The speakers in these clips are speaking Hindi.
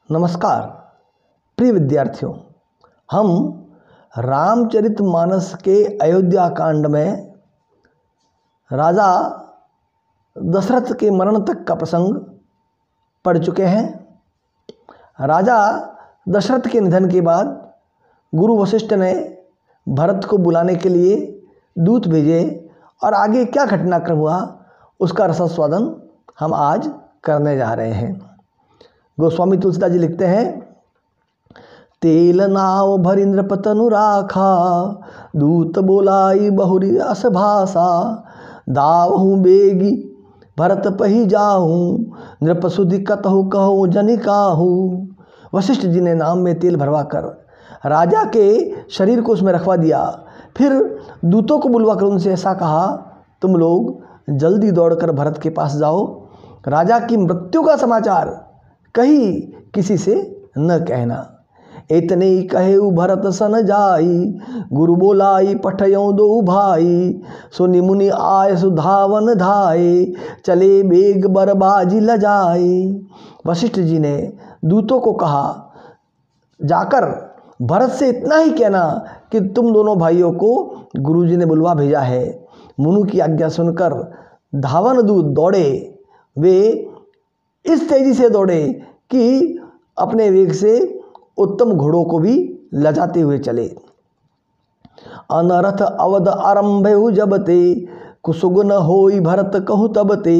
नमस्कार प्रिय विद्यार्थियों, हम रामचरितमानस के अयोध्या कांड में राजा दशरथ के मरण तक का प्रसंग पढ़ चुके हैं। राजा दशरथ के निधन के बाद गुरु वशिष्ठ ने भरत को बुलाने के लिए दूत भेजे और आगे क्या घटनाक्रम हुआ उसका रसास्वादन हम आज करने जा रहे हैं। गोस्वामी तुलसीदास जी लिखते हैं, तेल नाव भरिंद्र पतनु राखा, दूत बोलाई बहुरी अस भाषा, दावहूँ बेगी भरत पही जाहूँ, नृपसुधि कतहु कहूँ जनिकाहू। वशिष्ठ जी ने नाम में तेल भरवा कर राजा के शरीर को उसमें रखवा दिया। फिर दूतों को बुलवा कर उनसे ऐसा कहा, तुम लोग जल्दी दौड़कर भरत के पास जाओ, राजा की मृत्यु का समाचार कहीं किसी से न कहना। इतने ही कहे भरत सन जाई, गुरु बोलाई पठयों दो भाई, सुनि मुनि आय सुधावन धाये, चले बेग बरबाजी लजाए। वशिष्ठ जी ने दूतों को कहा, जाकर भरत से इतना ही कहना कि तुम दोनों भाइयों को गुरुजी ने बुलवा भेजा है। मुनु की आज्ञा सुनकर धावन दूत दौड़े। वे इस तेजी से दौड़े कि अपने वेग से उत्तम घोड़ों को भी लजाते हुए चले। अनरथ अवध आरंभेहु जबते, कुसुगन होई भरत कहु तबते,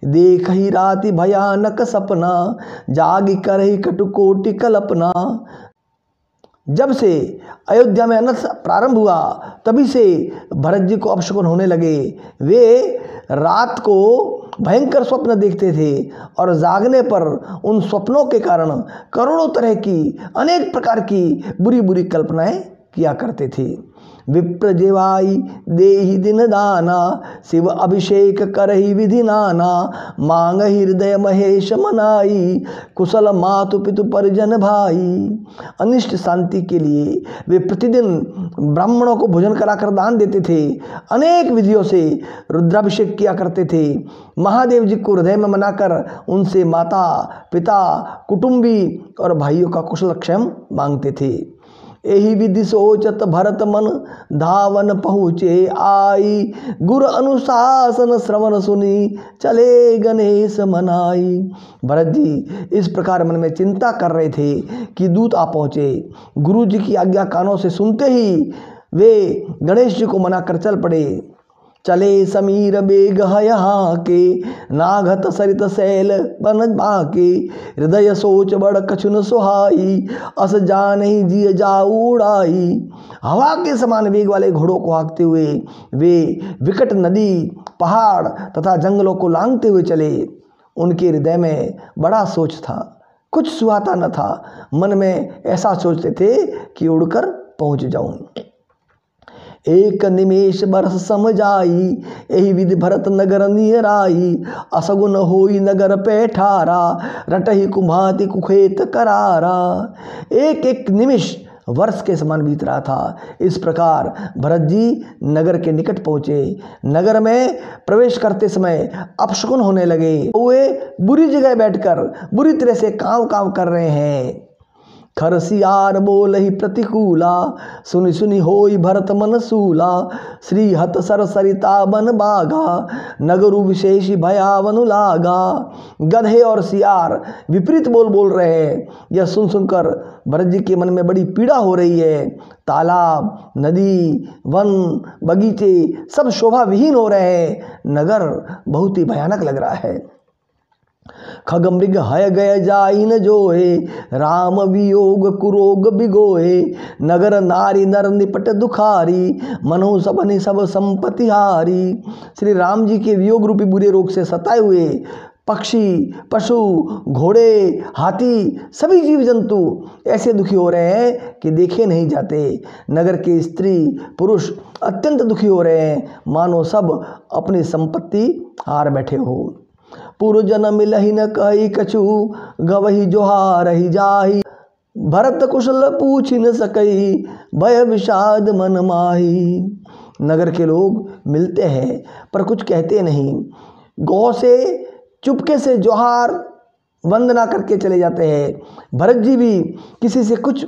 देख ही राति भयानक सपना, जागी करही कटुकोटि कल्पना। जब से अयोध्या में अनर्थ प्रारंभ हुआ तभी से भरत जी को अपशकुन होने लगे। वे रात को भयंकर स्वप्न देखते थे और जागने पर उन स्वप्नों के कारण करोड़ों तरह की अनेक प्रकार की बुरी बुरी कल्पनाएं किया करते थे। विप्र जेवाई देहि दिन दाना, शिव अभिषेक करहि विधि नाना, मांग हृदय महेश मनाई, कुशल मातु पितु परिजन भाई। अनिष्ट शांति के लिए वे प्रतिदिन ब्राह्मणों को भोजन कराकर दान देते थे, अनेक विधियों से रुद्राभिषेक किया करते थे, महादेव जी को हृदय में मनाकर उनसे माता पिता कुटुंबी और भाइयों का कुशल क्षेम मांगते थे। यही विधि सोचत भरत मन, धावन पहुँचे आई, गुर अनुशासन श्रवण सुनी, चले गणेश मनाई। भरत जी इस प्रकार मन में चिंता कर रहे थे कि दूत आ पहुँचे। गुरु जी की आज्ञा कानों से सुनते ही वे गणेश जी को मना कर चल पड़े। चले समीर बेग यहाँ के, नाघत सरित शैल बन बाके, हृदय सोच बड़ कछुन सुहाई, अस जानहि जिय जाऊ उड़ाई। हवा के समान वेग वाले घोड़ों को हाँकते हुए वे विकट नदी पहाड़ तथा जंगलों को लांघते हुए चले। उनके हृदय में बड़ा सोच था, कुछ सुहाता न था। मन में ऐसा सोचते थे कि उड़कर पहुँच जाऊं। एक निमेष बरस समझाई, यही विधि भरत नगर नियराई, असगुन होई नगर पैठारा, रटहि कुम्हाति कुखेत करारा। एक एक निमिष वर्ष के समान बीत रहा था। इस प्रकार भरत जी नगर के निकट पहुँचे। नगर में प्रवेश करते समय अपशकुन होने लगे। वे बुरी जगह बैठकर बुरी तरह से काँव काँव कर रहे हैं। खरसियार बोल ही प्रतिकूला, सुनि सुनि होई भरत मन सूला, श्री हत सर सरिता बन बागा, नगरु विशेषी भयावनु लागा। गधे और सियार विपरीत बोल रहे हैं। यह सुन सुनकर भरत जी के मन में बड़ी पीड़ा हो रही है। तालाब, नदी, वन, बगीचे सब शोभा विहीन हो रहे हैं। नगर बहुत ही भयानक लग रहा है। खग मृग हय गय जाई न जोए, राम वियोग कुरोग बिगोए, नगर नारी नर निपट दुखारी, मनो सबनि सब संपत्ति हारी। श्री राम जी के वियोग रूपी बुरे रोग से सताए हुए पक्षी, पशु, घोड़े, हाथी सभी जीव जंतु ऐसे दुखी हो रहे हैं कि देखे नहीं जाते। नगर के स्त्री पुरुष अत्यंत दुखी हो रहे हैं, मानो सब अपनी संपत्ति हार बैठे हो। पूर्व जन्म मिलहि न कही कछु, गवही जोहारहि जाहि, भरत कुशल पूछ न सकई, भय विषाद मन माही। नगर के लोग मिलते हैं पर कुछ कहते नहीं। गौ से चुपके से जोहार वंदना करके चले जाते हैं। भरत जी भी किसी से कुछ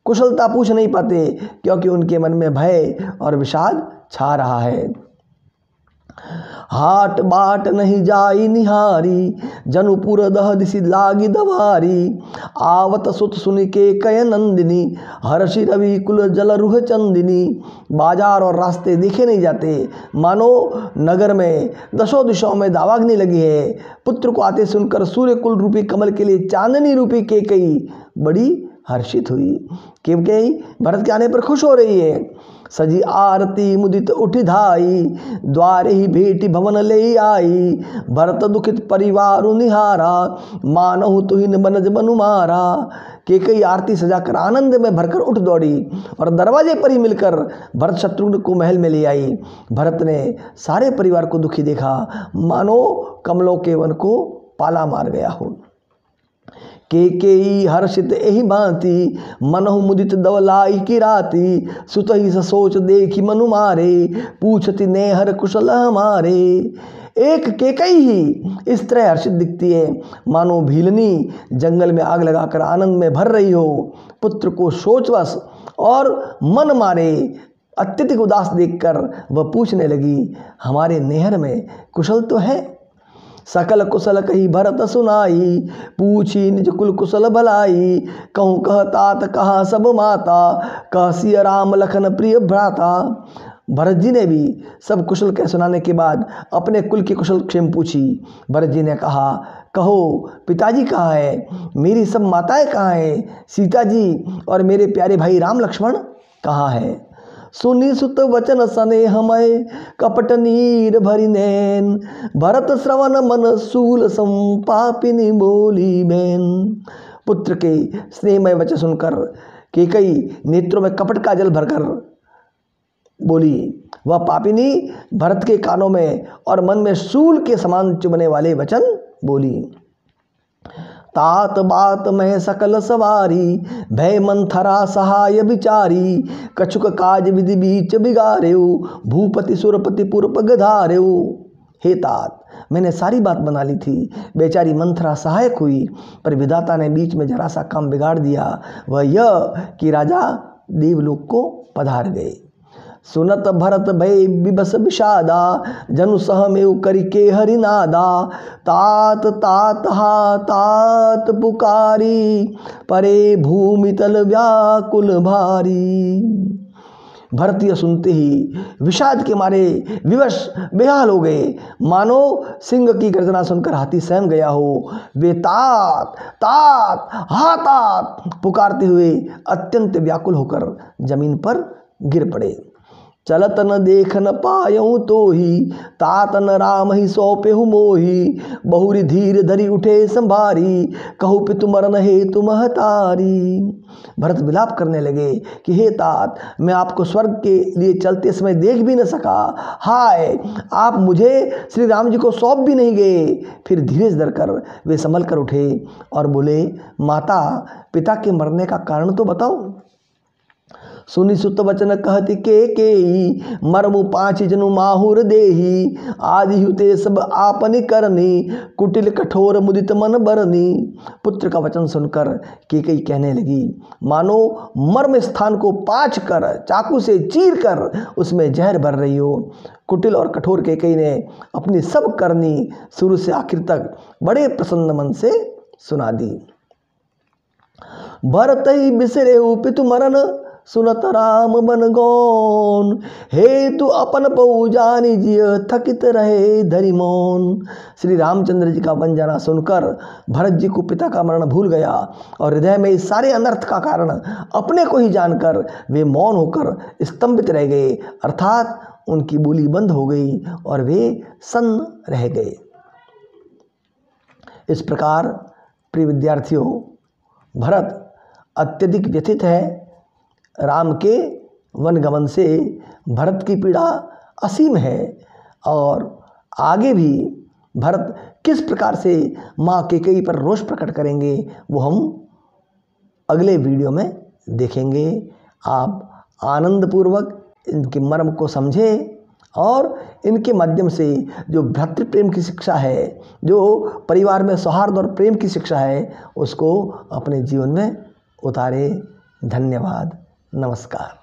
कुशलता पूछ नहीं पाते, क्योंकि उनके मन में भय और विषाद छा रहा है। हाट बाट नहीं जाई निहारी, जनुपुर दह दिशि लागी दवारी। आवत सुत सुनि के कय नंदिनी, हर्षि रवि कुल जल रुह चंदिनी। बाजार और रास्ते देखे नहीं जाते, मानो नगर में दशों दिशाओं में दावाग्नि लगी है। पुत्र को आते सुनकर सूर्य कुल रूपी कमल के लिए चांदनी रूपी केकई बड़ी हर्षित हुई। केकई भरत के आने पर खुश हो रही है। सजी आरती मुदित उठि धाई, द्वारे ही भेटी भवन ले आई। भरत दुखित परिवार निहारा, मानहु तुहिन बनज बनु मारा। केकई आरती सजाकर आनंद में भरकर उठ दौड़ी और दरवाजे पर ही मिलकर भरत शत्रुघ्न को महल में ले आई। भरत ने सारे परिवार को दुखी देखा, मानो कमलों के वन को पाला मार गया हो। केकई हर्षित एहि भांति, मनहु मुदित दवलाई की राती। सुतहि ससोच देखी मनु मारे, पूछति नेहर कुशल हमारे। एक केकई ही इस तरह हर्षित दिखती है, मानो भीलनी जंगल में आग लगाकर आनंद में भर रही हो। पुत्र को सोचवश और मन मारे अत्यधिक उदास देखकर वह पूछने लगी, हमारे नेहर में कुशल तो है? सकल कुशल कही भरत सुनाई, पूछी निज कुल कुशल भलाई। कहूँ कहतात कहा सब माता, कह सिय राम लखन प्रिय भ्राता। भरत जी ने भी सब कुशल कह सुनाने के बाद अपने कुल की कुशल क्षेम पूछी। भरत जी ने कहा, कहो पिताजी कहाँ है, मेरी सब माताएं कहाँ हैं, सीता जी और मेरे प्यारे भाई राम लक्ष्मण कहाँ है? सुनी सुत वचन सने हमें, कपट नीर भरी नैन। भरत श्रवण मन सूल संपापिनी बोली बहन। पुत्र के स्नेहमय वचन सुनकर केकई नेत्रों में कपट का जल भरकर बोली। वह पापिनी भरत के कानों में और मन में सूल के समान चुभने वाले वचन बोली। तात बात में सकल सवारी, भय मंथरा सहाय विचारी। कछुक काज विधि बीच बिगारेऊ, भूपति सुरपति पुरप गधारेऊ। हे तात, मैंने सारी बात बना ली थी, बेचारी मंथरा सहायक हुई, पर विधाता ने बीच में जरा सा काम बिगाड़ दिया। वह यह कि राजा देवलोक को पधार गए। सुनत भरत भय विबस विषादा, जनु सह में करि के हरिनादा। तात तात हा तात पुकारी, परे भूमि तल व्याकुल भारी। भरत यह सुनते ही विषाद के मारे विवश बेहाल हो गए, मानो सिंह की गर्जना सुनकर हाथी सहम गया हो। वे तात तात हा तात पुकारते हुए अत्यंत व्याकुल होकर जमीन पर गिर पड़े। चलत न देख न पायऊँ तो ही, तात न राम ही सौंपेहु मोही। बहुरी धीर धरी उठे संभारी, कहु पितु मरन हे तुम हतारी। भरत विलाप करने लगे कि हे तात, मैं आपको स्वर्ग के लिए चलते समय देख भी न सका। हाय, आप मुझे श्री राम जी को सौंप भी नहीं गए। फिर धीरे से धरकर वे संभल कर उठे और बोले, माता पिता के मरने का कारण तो बताओ। सुनि सुत वचन कहति केकई, मरमु पाँच जनु माहुर देही। आदि हुते सब आपनि करनी, कुटिल कठोर मुदित मन बरनी। पुत्र का वचन सुनकर केकई कहने लगी, मानो मर्म स्थान को पाँच कर चाकू से चीर कर उसमें जहर भर रही हो। कुटिल और कठोर केकई ने अपनी सब करनी शुरू से आखिर तक बड़े प्रसन्न मन से सुना दी। भरत ही बिसरे पितु मरन, सुनत राम बन गौन। हे तू अपन पऊ जानी जिय, थकित रहे धरि मौन। श्री रामचंद्र जी का वन जाना सुनकर भरत जी को पिता का मरण भूल गया और हृदय में इस सारे अनर्थ का कारण अपने को ही जानकर वे मौन होकर स्तंभित रह गए, अर्थात उनकी बोली बंद हो गई और वे सन्न रह गए। इस प्रकार प्रिय विद्यार्थियों, भरत अत्यधिक व्यथित है। राम के वनगमन से भरत की पीड़ा असीम है और आगे भी भरत किस प्रकार से माँ केकई पर रोष प्रकट करेंगे वो हम अगले वीडियो में देखेंगे। आप आनंदपूर्वक इनके मर्म को समझें और इनके माध्यम से जो भ्रातृ प्रेम की शिक्षा है, जो परिवार में सौहार्द और प्रेम की शिक्षा है, उसको अपने जीवन में उतारे। धन्यवाद, नमस्कार।